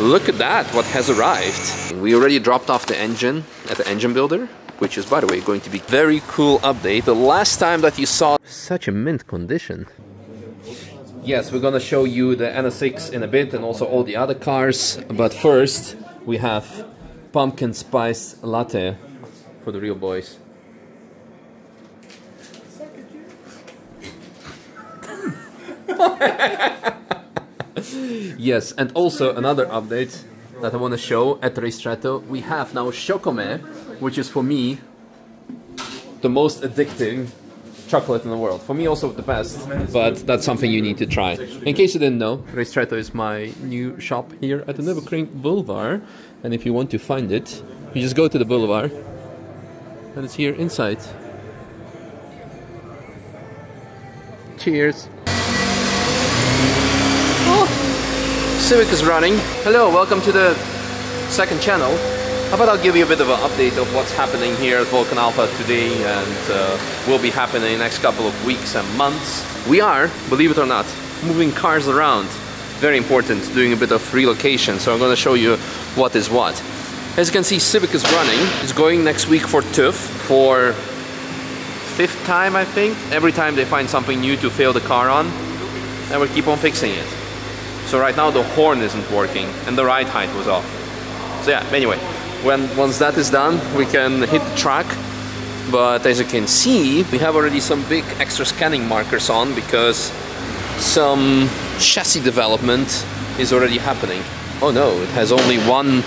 look at that, what has arrived. We already dropped off the engine at the engine builder, which is, by the way, going to be very cool update. The last time that you saw such a mint condition. Yes, we're gonna show you the NSX in a bit and also all the other cars. But first, we have pumpkin spice latte for the real boys. Yes, and also another update that I want to show at Ristretto. We have now Chocomé, which is for me the most addicting chocolate in the world. For me also the best, but that's something you need to try. In case you didn't know, Ristretto is my new shop here at the Nürburgring Boulevard. And if you want to find it, you just go to the boulevard and it's here inside. Cheers! Civic is running. Hello, welcome to the second channel. How about I'll give you a bit of an update of what's happening here at Vulcan Alpha today and will be happening in the next couple of weeks and months. We are, believe it or not, moving cars around. Very important, doing a bit of relocation, so I'm going to show you what is what. As you can see, Civic is running. It's going next week for TÜV for 5th time, I think. Every time they find something new to fail the car on, and we keep on fixing it. So right now the horn isn't working and the ride height was off. So yeah, anyway, once that is done, we can hit the track. But as you can see, we have already some big extra scanning markers on because some chassis development is already happening. Oh no, it has only one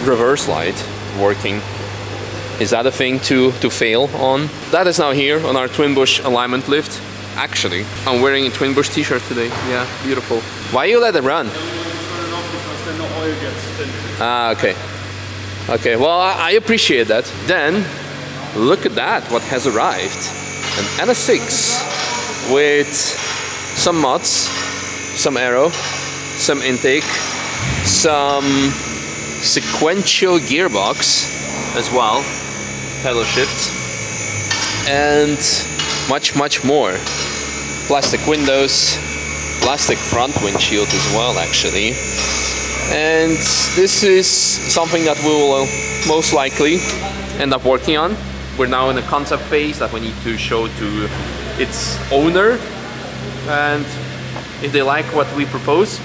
reverse light working. Is that a thing to fail on? That is now here on our twin bush alignment lift. Actually, I'm wearing a twin bush t-shirt today. Yeah, beautiful. Why you let it run? Ah, okay. Okay, well, I appreciate that. Then, look at that, what has arrived. An NSX with some mods, some aero, some intake, some sequential gearbox as well, pedal shift, and much more. Plastic windows, plastic front windshield as well actually. And this is something that we will most likely end up working on. We're now in a concept phase that we need to show to its owner, and if they like what we propose,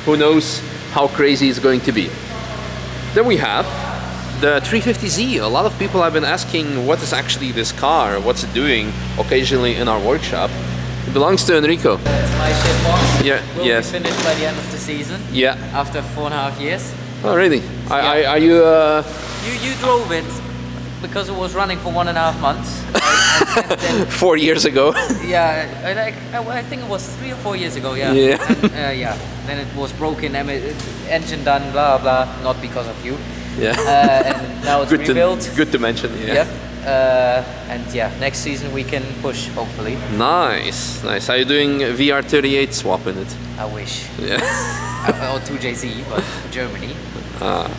who knows how crazy it's going to be. Then we have the 350Z. A lot of people have been asking what is actually this car, what's it doing occasionally in our workshop. It belongs to Enrico. It's my ship box. Yeah, will yes. be finished by the end of the season. Yeah. After 4.5 years. Oh really? Yeah. Are you... You drove it because it was running for 1.5 months. And then, 4 years ago. Yeah, I think it was 3 or 4 years ago. Yeah. Yeah. And, yeah. Then it was broken, engine done, blah blah. Not because of you. Yeah. And now it's rebuilt. Good to mention. Yeah. Yep. And yeah, next season we can push, hopefully. Nice, nice. Are you doing VR38 swap in it? I wish. Yeah. Or 2JZ, but Germany.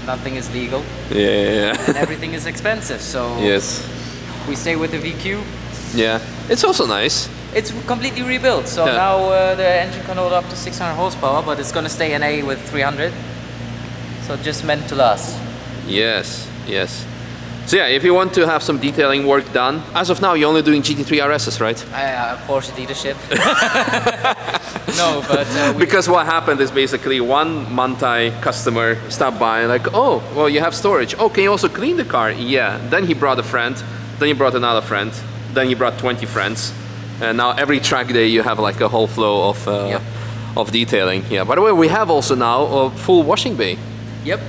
Nothing is legal. Yeah. And everything is expensive, so yes. We stay with the VQ. Yeah. It's also nice. It's completely rebuilt, so yeah. Now the engine can hold up to 600 horsepower, but it's going to stay NA with 300. So just meant to last. Yes, yes. So yeah, if you want to have some detailing work done, as of now you're only doing GT3 RSs, right? Porsche dealership. No, but... because what happened is basically one Manthey customer stopped by and like, oh, well you have storage. Oh, can you also clean the car? Yeah. Then he brought a friend, then he brought another friend, then he brought 20 friends. And now every track day you have like a whole flow of, yep. of detailing. Yeah. By the way, we have also now a full washing bay. Yep.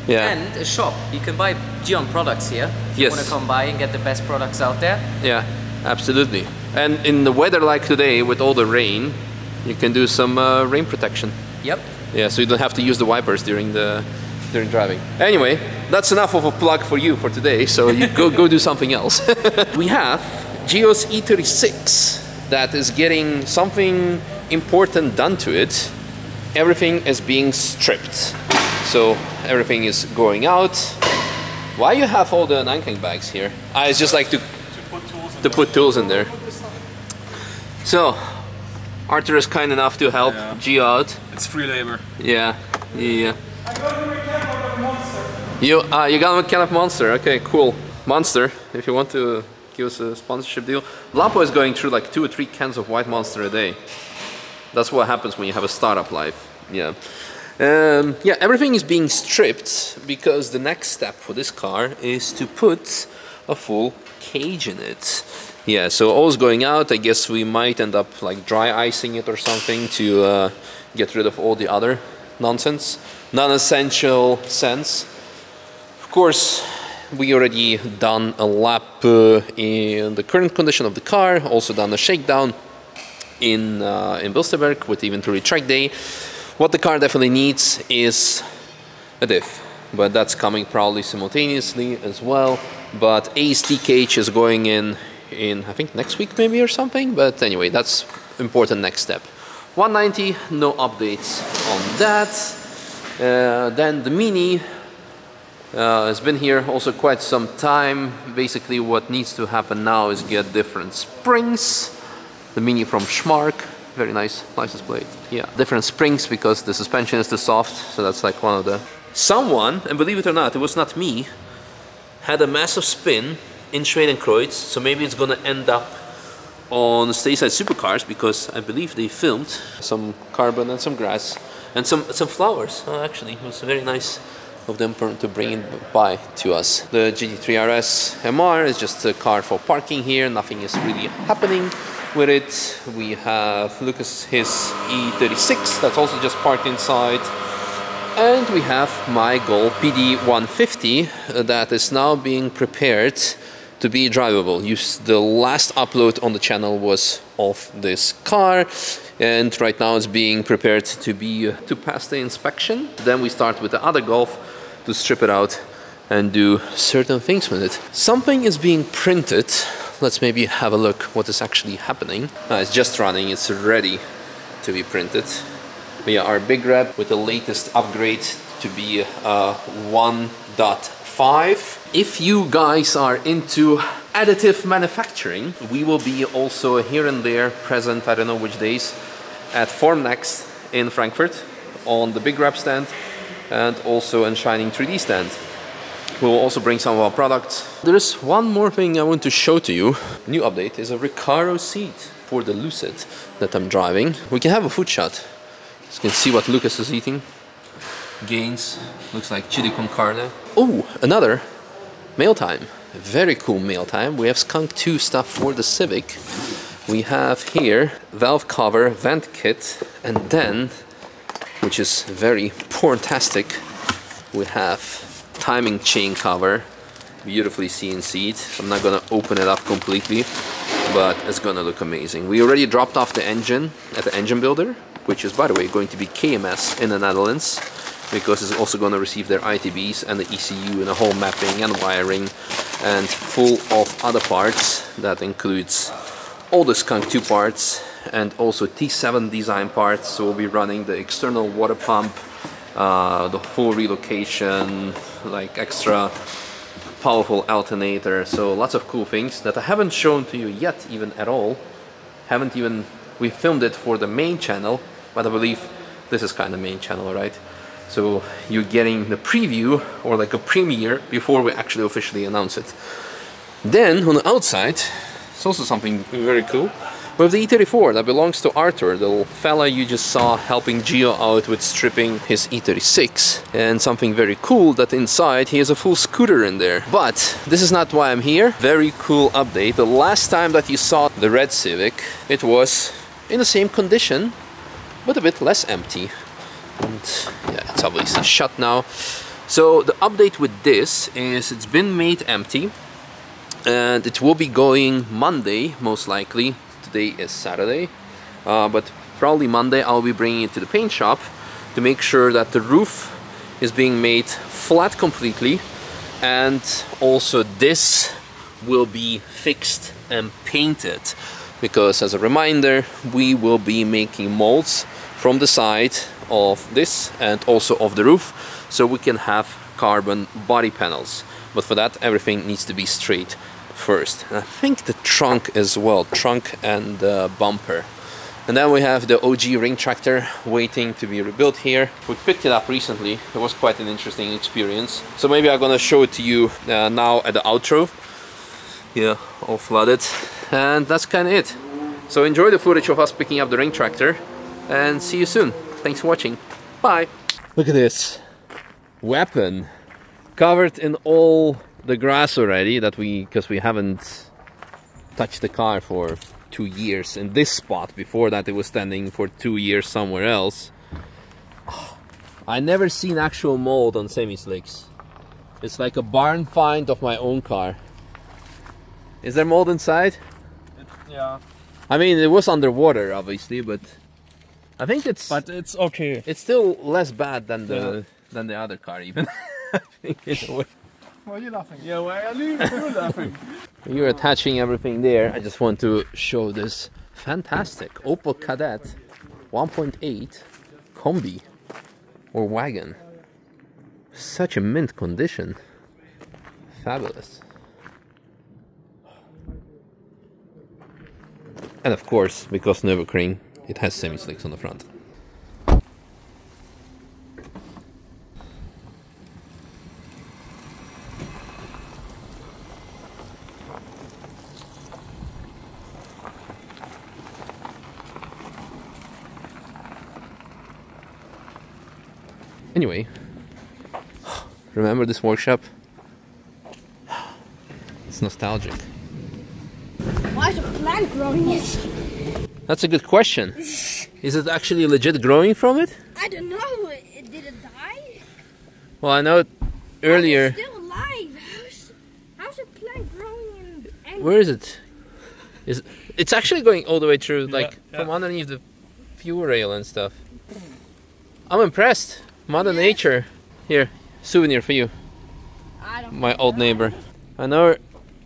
Yeah. And a shop. You can buy Gion products here. If you want to come by and get the best products out there. Yeah, absolutely. And in the weather like today, with all the rain, you can do some rain protection. Yep. Yeah, so you don't have to use the wipers during driving. Anyway, that's enough of a plug for you for today. So you go do something else. We have Geo's E36 that is getting something important done to it. Everything is being stripped. So everything is going out. Why you have all the Nanking bags here? It's just like to put tools in there. So Arthur is kind enough to help Geo out. It's free labor. Yeah. Yeah. You got a can of Monster. Okay, cool. Monster, if you want to give us a sponsorship deal. Lapo is going through like 2 or 3 cans of white Monster a day. That's what happens when you have a startup life. Yeah. Yeah, everything is being stripped because the next step for this car is to put a full cage in it. Yeah, so all's going out. I guess we might end up like dry icing it or something to get rid of all the other nonsense, non-essential sense. Of course, we already done a lap in the current condition of the car, also done a shakedown in Bilsterberg with the inventory track day. What the car definitely needs is a diff, but that's coming probably simultaneously as well. But AST cage is going in I think next week maybe or something, but anyway, that's important next step. 190, no updates on that. Then the Mini has been here also quite some time. Basically what needs to happen now is get different springs. The Mini from Schmark, very nice license plate. Yeah, different springs because the suspension is too soft, so that's like one of the... Someone, and believe it or not, it was not me, had a massive spin in Schwedenkreuz, so maybe it's gonna end up on Stateside Supercars because I believe they filmed some carbon and some grass and some flowers. Oh, actually, it was very nice of them to bring it by to us. The GT3 RS MR is just a car for parking here. Nothing is really happening with it. We have Lucas his E36 that's also just parked inside. And we have my Golf PD150 that is now being prepared to be drivable. The last upload on the channel was of this car, and right now it's being prepared to pass the inspection. Then we start with the other Golf to strip it out and do certain things with it. Something is being printed. Let's maybe have a look what is actually happening. It's just running, it's ready to be printed. But yeah, our big wrap with the latest upgrade to be 1.5. If you guys are into additive manufacturing, we will be also here and there present, I don't know which days, at Formnext in Frankfurt on the big wrap stand and also in Shining 3D stand. We will also bring some of our products. There is one more thing I want to show to you. New update is a Recaro seat for the Lucid that I'm driving. We can have a food shot. You can see what Lucas is eating. Gains, looks like chili con carne. Oh, another mail time. Very cool mail time. We have Skunk 2 stuff for the Civic. We have here valve cover, vent kit, and then, which is very porntastic, we have timing chain cover, beautifully CNC'd. I'm not gonna open it up completely, but it's gonna look amazing. We already dropped off the engine at the engine builder, which is, by the way, going to be KMS in the Netherlands, because it's also going to receive their ITBs and the ECU and the whole mapping and wiring and full of other parts. That includes all the Skunk 2 parts and also T7 design parts. So we'll be running the external water pump, the full relocation, like extra powerful alternator. So lots of cool things that I haven't shown to you yet even at all. We filmed it for the main channel, but I believe this is kind of main channel, right? So you're getting the preview or like a premiere before we actually officially announce it. Then on the outside, it's also something very cool. We have the E34 that belongs to Arthur, the little fella you just saw helping Gio out with stripping his E36. And something very cool that inside he has a full scooter in there. But this is not why I'm here. Very cool update. The last time that you saw the red Civic, it was in the same condition, but a bit less empty. And yeah, it's obviously shut now. So the update with this is it's been made empty and it will be going Monday, most likely. Today is Saturday, but probably Monday I'll be bringing it to the paint shop to make sure that the roof is being made flat completely, and also this will be fixed and painted, because as a reminder we will be making molds from the side of this and also of the roof, so we can have carbon body panels. But for that everything needs to be straight first. And I think the trunk as well, trunk and bumper And then we have the OG ring tractor waiting to be rebuilt here. We picked it up recently. It was quite an interesting experience. So maybe I'm gonna show it to you now at the outro. Yeah, all flooded. And that's kind of it. So enjoy the footage of us picking up the ring tractor and see you soon. Thanks for watching. Bye. Look at this weapon covered in all the grass already because we haven't touched the car for 2 years in this spot. Before that it was standing for 2 years somewhere else. I never seen actual mold on semi-slicks. It's like a barn find of my own car. Is there mold inside? Yeah. I mean, it was underwater obviously, but I think it's... But it's okay. It's still less bad than the other car even. I think in a way. Why are you laughing? Yeah, why are you laughing? You're attaching everything there. I just want to show this fantastic Opel Kadett 1.8 Combi or wagon. Such a mint condition. Fabulous. And of course, because Nürburgring, it has semi-slicks on the front. Anyway, remember this workshop? It's nostalgic. Why is a plant growing it? That's a good question. Is it actually legit growing from it? I don't know. Did it die? Well, I know earlier... It's still alive. How's a plant growing in... Where is it? It's actually going all the way through, like, from underneath the fuel rail and stuff. I'm impressed. Mother Nature. Here, souvenir for you. My old neighbor. I know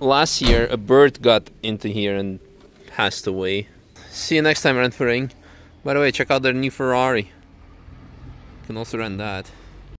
last year a bird got into here and passed away. See you next time, Rent for Ring. By the way, check out their new Ferrari. You can also rent that.